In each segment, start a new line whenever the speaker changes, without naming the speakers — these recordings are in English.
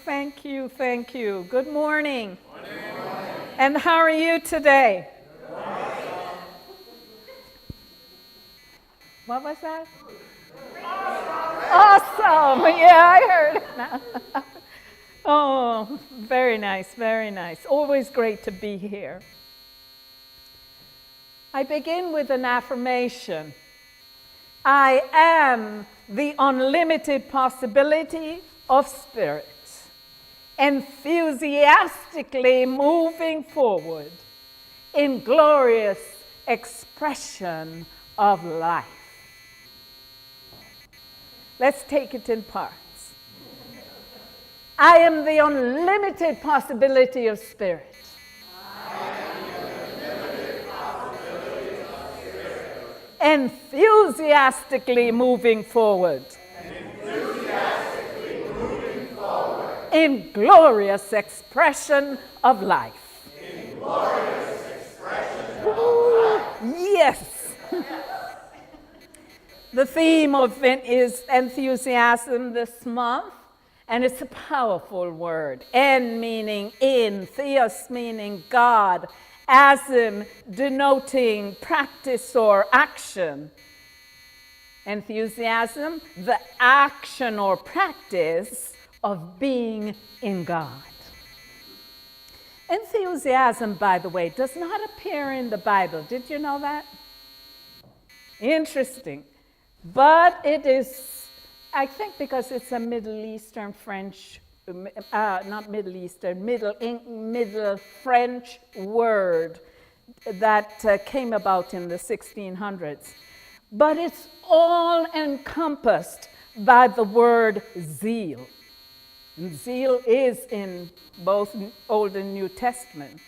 thank you, thank you. Good morning. And how are you today? What was that? Awesome. Yeah, I heard it now. Oh, very nice, very nice. Always great to be here. I begin with an affirmation. I am the unlimited possibility of spirit, enthusiastically moving forward in glorious expression of life. Let's take it in parts. I am the unlimited possibility of spirit. Enthusiastically moving forward. In glorious expression of life. Yes. The theme of it is enthusiasm this month, and it's a powerful word. En meaning in, theos meaning God, asm denoting practice or action. Enthusiasm, the action or practice of being in God. Enthusiasm, by the way, does not appear in the Bible. Did you know that? Interesting. But it is, I think because it's a Middle Eastern French, not Middle Eastern, Middle French word that came about in the 1600s. But it's all encompassed by the word zeal. And zeal is in both Old and New Testament.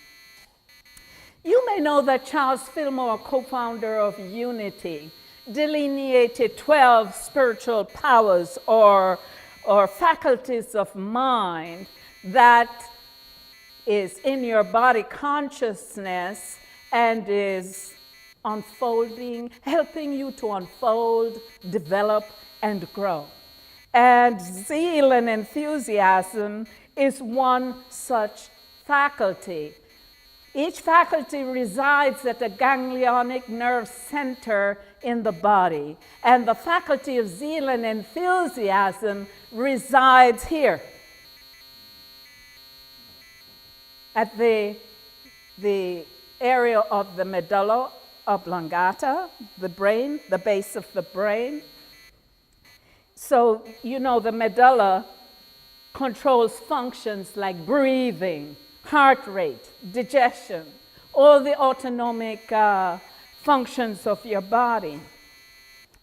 You may know that Charles Fillmore, co-founder of Unity, delineated 12 spiritual powers or faculties of mind that is in your body consciousness and is unfolding, helping you to unfold, develop, and grow. And zeal and enthusiasm is one such faculty. Each faculty resides at a ganglionic nerve center in the body, and the faculty of zeal and enthusiasm resides here at the area of the medulla oblongata, the brain, the base of the brain. So, you know, the medulla controls functions like breathing, heart rate, digestion, all the autonomic functions of your body.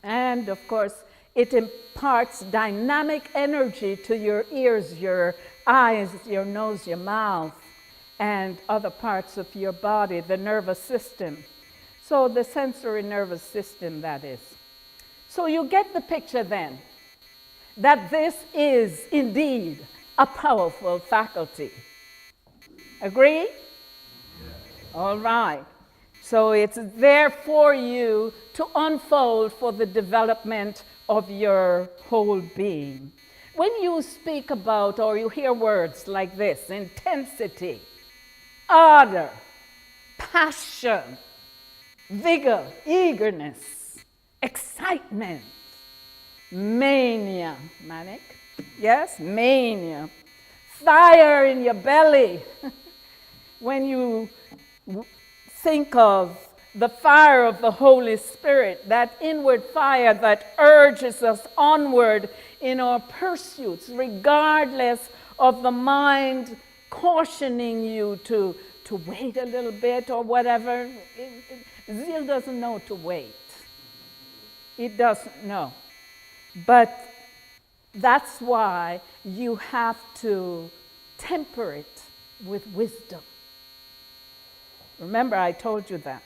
And of course, it imparts dynamic energy to your ears, your eyes, your nose, your mouth, and other parts of your body, the nervous system. So the sensory nervous system, that is. So you get the picture then, that this is indeed a powerful faculty. Agree? All right. So it's there for you to unfold for the development of your whole being. When you speak about or you hear words like this, intensity, ardor, passion, vigor, eagerness, excitement, mania, manic, yes, mania, fire in your belly. When you think of the fire of the Holy Spirit, that inward fire that urges us onward in our pursuits, regardless of the mind cautioning you to wait a little bit or whatever. Zeal doesn't know to wait. It doesn't know. But that's why you have to temper it with wisdom. Remember, I told you that.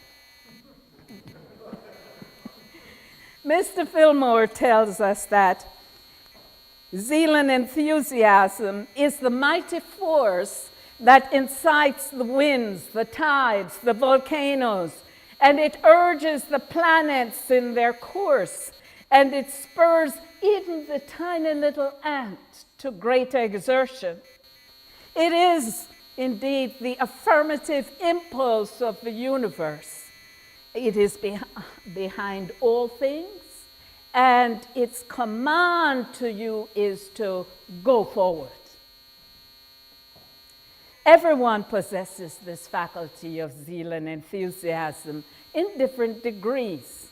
Mr. Fillmore tells us that zeal and enthusiasm is the mighty force that incites the winds, the tides, the volcanoes, and it urges the planets in their course and it spurs even the tiny little ant to greater exertion. It is indeed the affirmative impulse of the universe. It is behind all things, and its command to you is to go forward. Everyone possesses this faculty of zeal and enthusiasm in different degrees.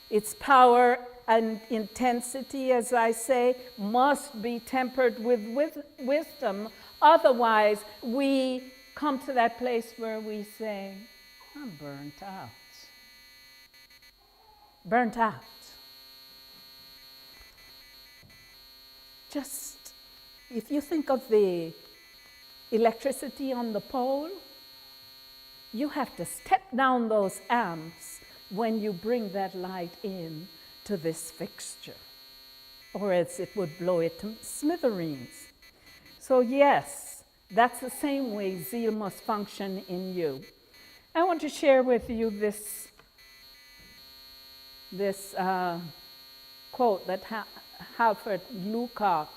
Its power and intensity, as I say, must be tempered with wisdom. Otherwise, we come to that place where we say, I'm burnt out. Burnt out. Just, if you think of the electricity on the pole, you have to step down those amps when you bring that light in to this fixture, or else it would blow it to smithereens. So yes, that's the same way zeal must function in you. I want to share with you this quote that Halford Lucock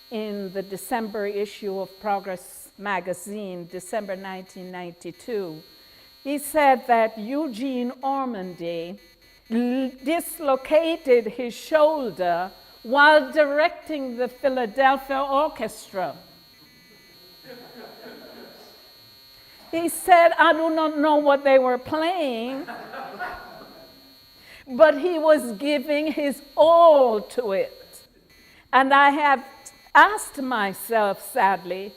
in the December issue of Progress magazine, December 1992. He said that Eugene Ormandy dislocated his shoulder while directing the Philadelphia Orchestra. He said, I do not know what they were playing, but he was giving his all to it. And I have asked myself, sadly,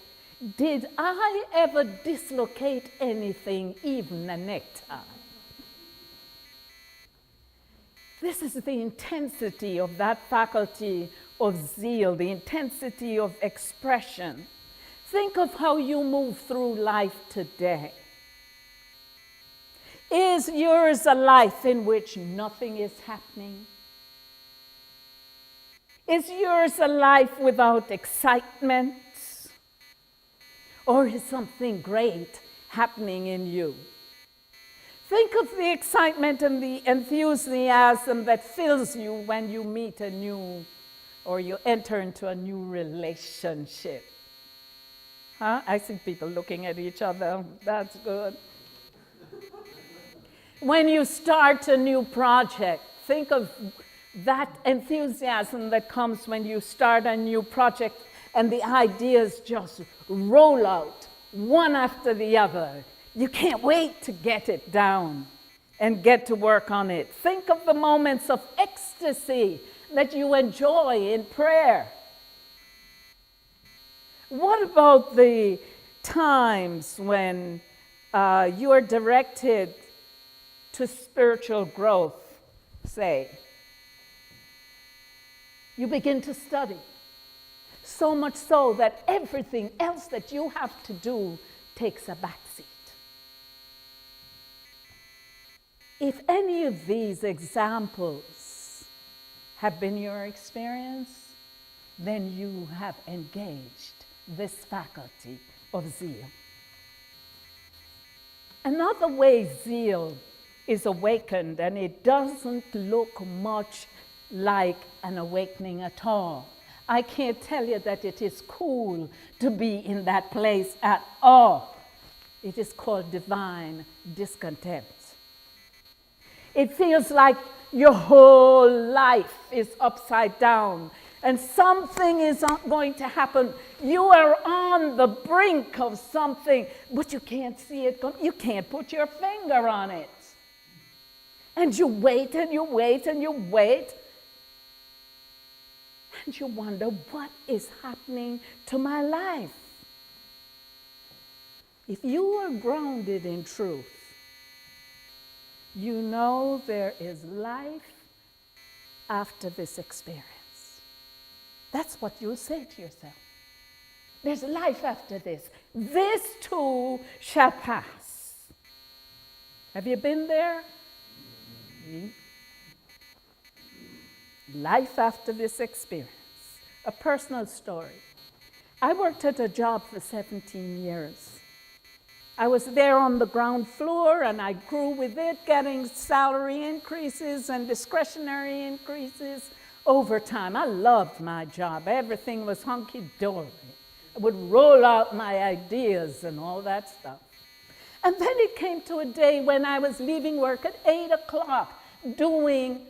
did I ever dislocate anything, even a necktie? This is the intensity of that faculty of zeal, the intensity of expression. Think of how you move through life today. Is yours a life in which nothing is happening? Is yours a life without excitement? Or is something great happening in you? Think of the excitement and the enthusiasm that fills you when you meet a new, or you enter into a new relationship. Huh? I see people looking at each other. That's good. When you start a new project, think of that enthusiasm that comes when you start a new project and the ideas just roll out one after the other. You can't wait to get it down and get to work on it. Think of the moments of ecstasy that you enjoy in prayer. What about the times when you are directed to spiritual growth, say? You begin to study, so much so that everything else that you have to do takes a backseat. If any of these examples have been your experience, then you have engaged this faculty of zeal. Another way zeal is awakened, and it doesn't look much like an awakening at all. I can't tell you that it is cool to be in that place at all. It is called divine discontent. It feels like your whole life is upside down and something is going to happen. You are on the brink of something, but you can't see it come. You can't put your finger on it. And you wait and you wait and you wait. And you wonder, what is happening to my life? If you are grounded in truth, you know there is life after this experience. That's what you'll say to yourself. There's life after this. This too shall pass. Have you been there? Life after this experience. A personal story. I worked at a job for 17 years. I was there on the ground floor, and I grew with it, getting salary increases and discretionary increases over time. I loved my job. Everything was hunky-dory. I would roll out my ideas and all that stuff. And then it came to a day when I was leaving work at 8 o'clock, doing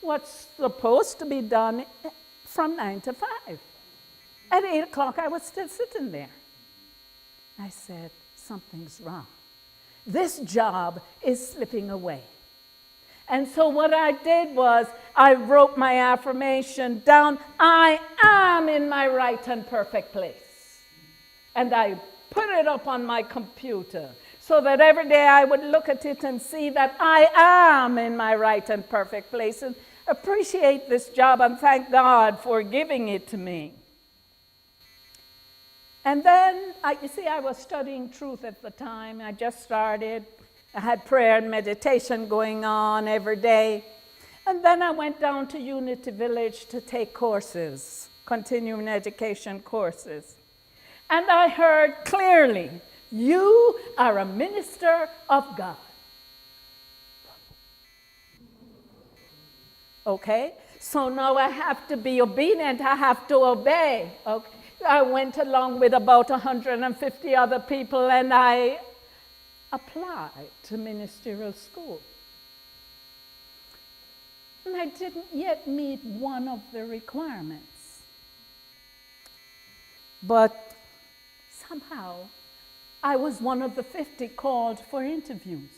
what's supposed to be done from 9 to 5. At 8 o'clock, I was still sitting there. I said, something's wrong. This job is slipping away. And so what I did was I wrote my affirmation down. I am in my right and perfect place. And I put it up on my computer so that every day I would look at it and see that I am in my right and perfect place and appreciate this job and thank God for giving it to me. And then, you see, I was studying truth at the time. I just started. I had prayer and meditation going on every day. And then I went down to Unity Village to take courses, continuing education courses. And I heard clearly, you are a minister of God. Okay? So now I have to be obedient. I have to obey. Okay? I went along with about 150 other people, and I applied to ministerial school. And I didn't yet meet one of the requirements. But somehow, I was one of the 50 called for interviews.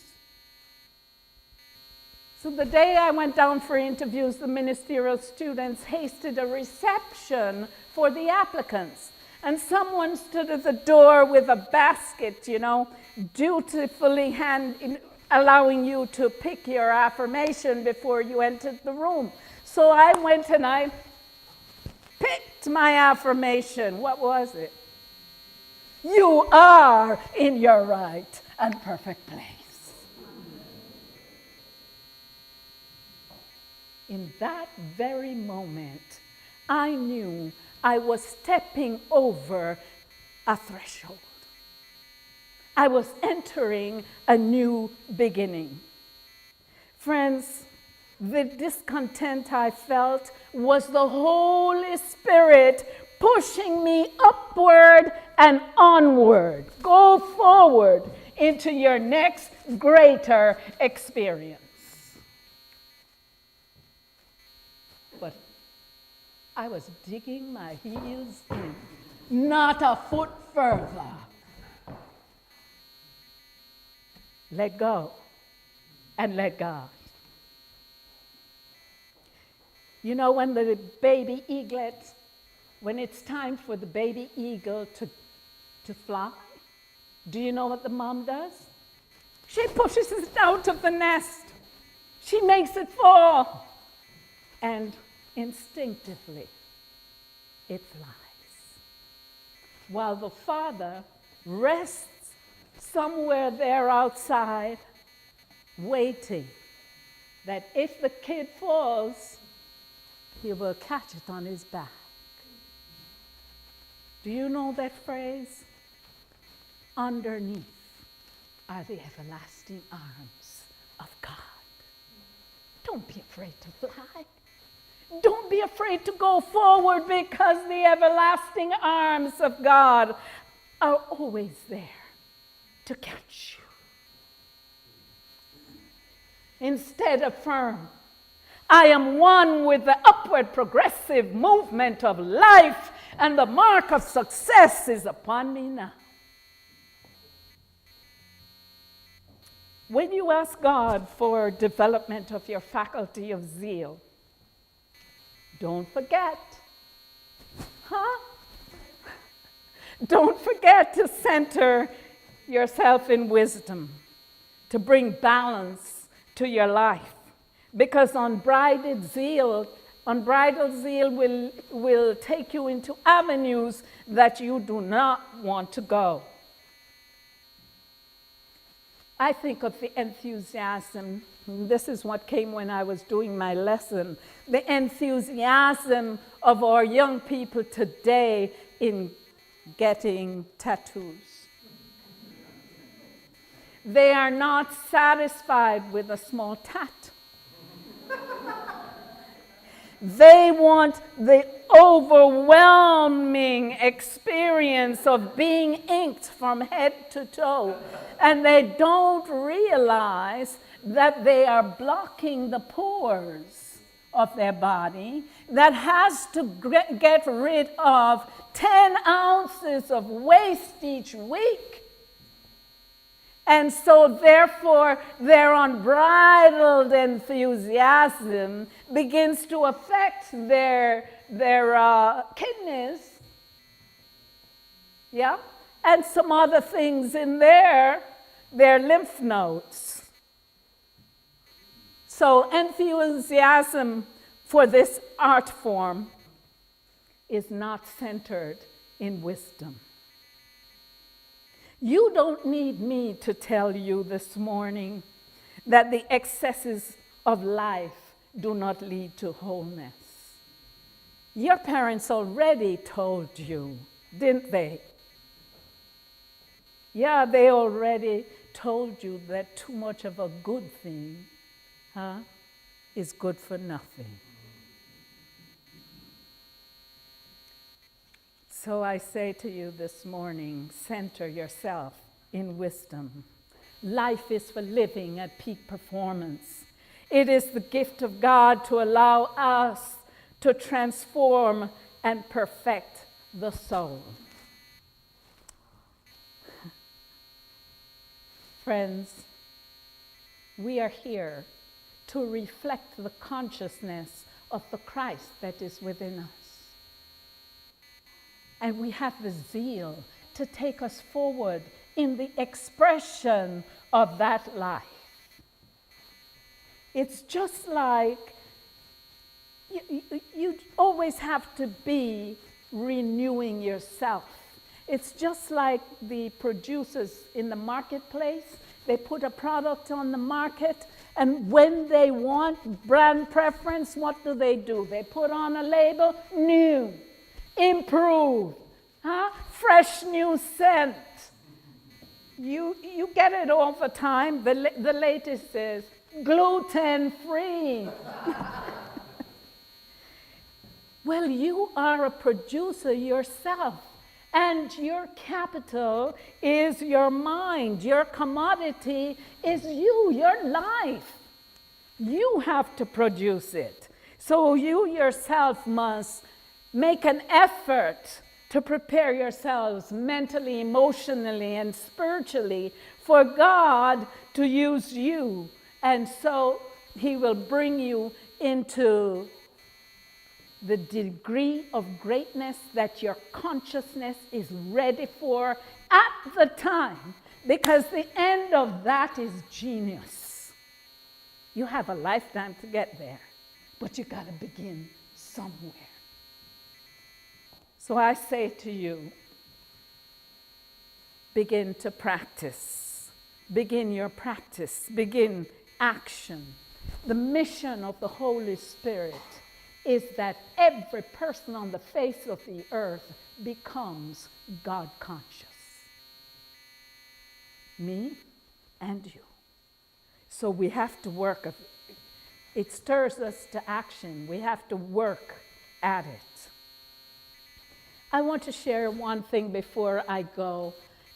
So the day I went down for interviews, the ministerial students hasted a reception for the applicants. And someone stood at the door with a basket, dutifully allowing you to pick your affirmation before you entered the room. So I went and I picked my affirmation. What was it? You are in your right and perfect place. In that very moment, I knew I was stepping over a threshold. I was entering a new beginning. Friends, the discontent I felt was the Holy Spirit pushing me upward and onward. Go forward into your next greater experience. But I was digging my heels in, not a foot further. Let go and let God. You know, when the baby eaglet, when it's time for the baby eagle to fly, do you know what the mom does? She pushes it out of the nest. She makes it fall. And instinctively, it flies. While the father rests somewhere there outside, waiting that if the kid falls, he will catch it on his back. Do you know that phrase? Underneath are the everlasting arms of God. Don't be afraid to fly. Don't be afraid to go forward, because the everlasting arms of God are always there to catch you. Instead, affirm, I am one with the upward progressive movement of life, and the mark of success is upon me now. When you ask God for development of your faculty of zeal, don't forget, Don't forget to center yourself in wisdom, to bring balance to your life, because unbridled zeal will take you into avenues that you do not want to go. I think of the enthusiasm, this is what came when I was doing my lesson, the enthusiasm of our young people today in getting tattoos. They are not satisfied with a small tat. They want the overwhelming experience of being inked from head to toe. And they don't realize that they are blocking the pores of their body that has to get rid of 10 ounces of waste each week. And so, therefore, their unbridled enthusiasm begins to affect their kidneys, yeah, and some other things in their lymph nodes. So, enthusiasm for this art form is not centered in wisdom. You don't need me to tell you this morning that the excesses of life do not lead to wholeness. Your parents already told you, didn't they? Yeah, they already told you that too much of a good thing is good for nothing. So I say to you this morning, center yourself in wisdom. Life is for living at peak performance. It is the gift of God to allow us to transform and perfect the soul. Friends, we are here to reflect the consciousness of the Christ that is within us. And we have the zeal to take us forward in the expression of that life. It's just like you always have to be renewing yourself. It's just like the producers in the marketplace. They put a product on the market, and when they want brand preference, what do? They put on a label, new, improved, fresh new scent. You get it all the time. The latest is gluten-free. Well, you are a producer yourself, and your capital is your mind. Your commodity is you, your life. You have to produce it. So you yourself must make an effort to prepare yourselves mentally, emotionally, and spiritually for God to use you. And so He will bring you into the degree of greatness that your consciousness is ready for at the time, because the end of that is genius. You have a lifetime to get there, but you got to begin somewhere. So I say to you, begin to practice. Begin your practice. Begin action. The mission of the Holy Spirit is that every person on the face of the earth becomes God conscious. Me and you. So we have to work. It stirs us to action. We have to work at it. I want to share one thing before I go.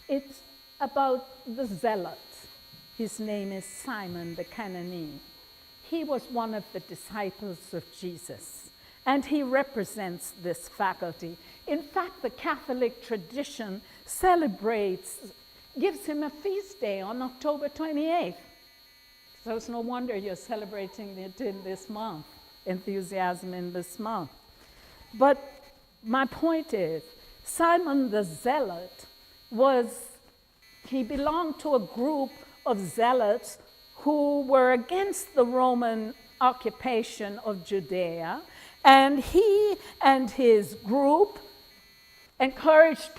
It's about the zealot. His name is Simon the Canaanite. He was one of the disciples of Jesus, and he represents this faculty. In fact, the Catholic tradition gives him a feast day on October 28th. So it's no wonder you're celebrating it in this month, enthusiasm in this month. But my point is, Simon the Zealot he belonged to a group of zealots who were against the Roman occupation of Judea, and he and his group encouraged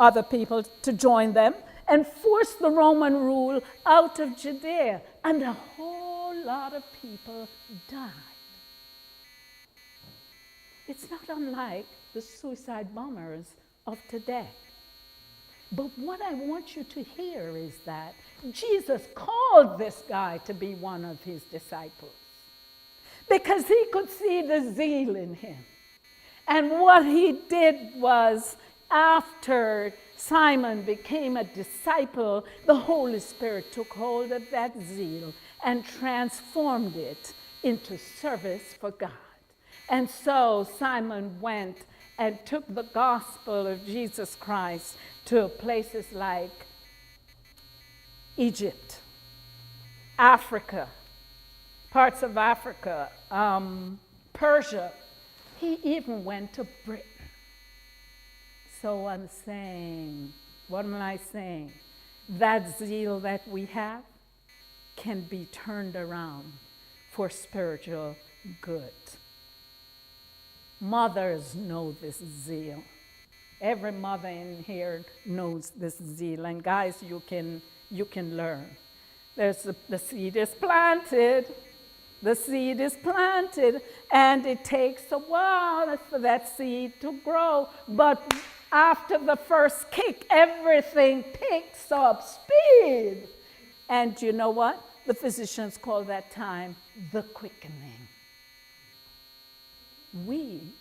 other people to join them and forced the Roman rule out of Judea, and a whole lot of people died. It's not unlike the suicide bombers of today. But what I want you to hear is that Jesus called this guy to be one of his disciples because he could see the zeal in him. And what he did was, after Simon became a disciple, the Holy Spirit took hold of that zeal and transformed it into service for God. And so Simon went and took the gospel of Jesus Christ to places like Egypt, Africa, parts of Africa, Persia. He even went to Britain. So I'm saying, what am I saying? That zeal that we have can be turned around for spiritual good. Mothers know this zeal. Every mother in here knows this zeal. And guys, you can learn. The seed is planted. The seed is planted, and it takes a while for that seed to grow. But after the first kick, everything picks up speed. And you know what? The physicians call that time the quickening. We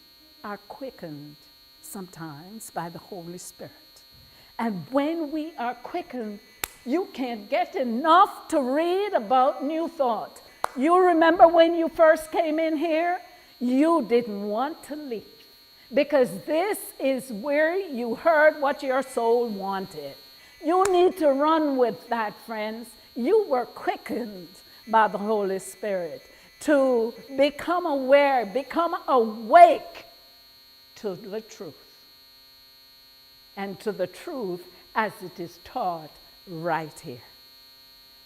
are quickened sometimes by the Holy Spirit. And when we are quickened, you can't get enough to read about New Thought. You remember when you first came in here? You didn't want to leave because this is where you heard what your soul wanted. You need to run with that, friends. You were quickened by the Holy Spirit to become aware, become awake to the truth, and to the truth as it is taught right here.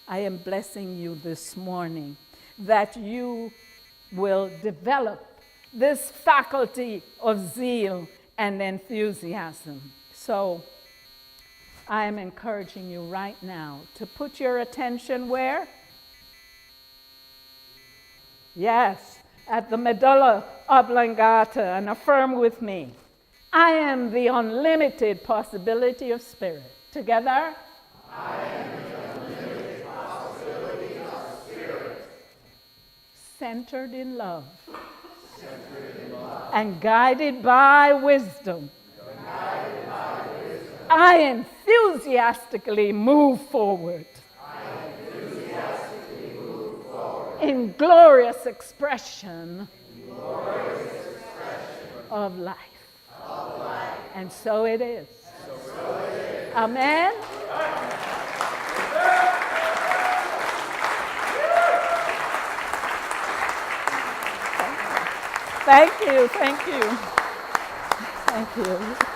I am blessing you this morning that you will develop this faculty of zeal and enthusiasm. So I am encouraging you right now to put your attention where? Yes, at the medulla oblongata, and affirm with me. I am the unlimited possibility of spirit. Together? I am the unlimited possibility of spirit. Centered in love. And guided by wisdom. I enthusiastically move forward. In glorious expression, of life. And so it is. Amen. Thank you. Thank you. Thank you.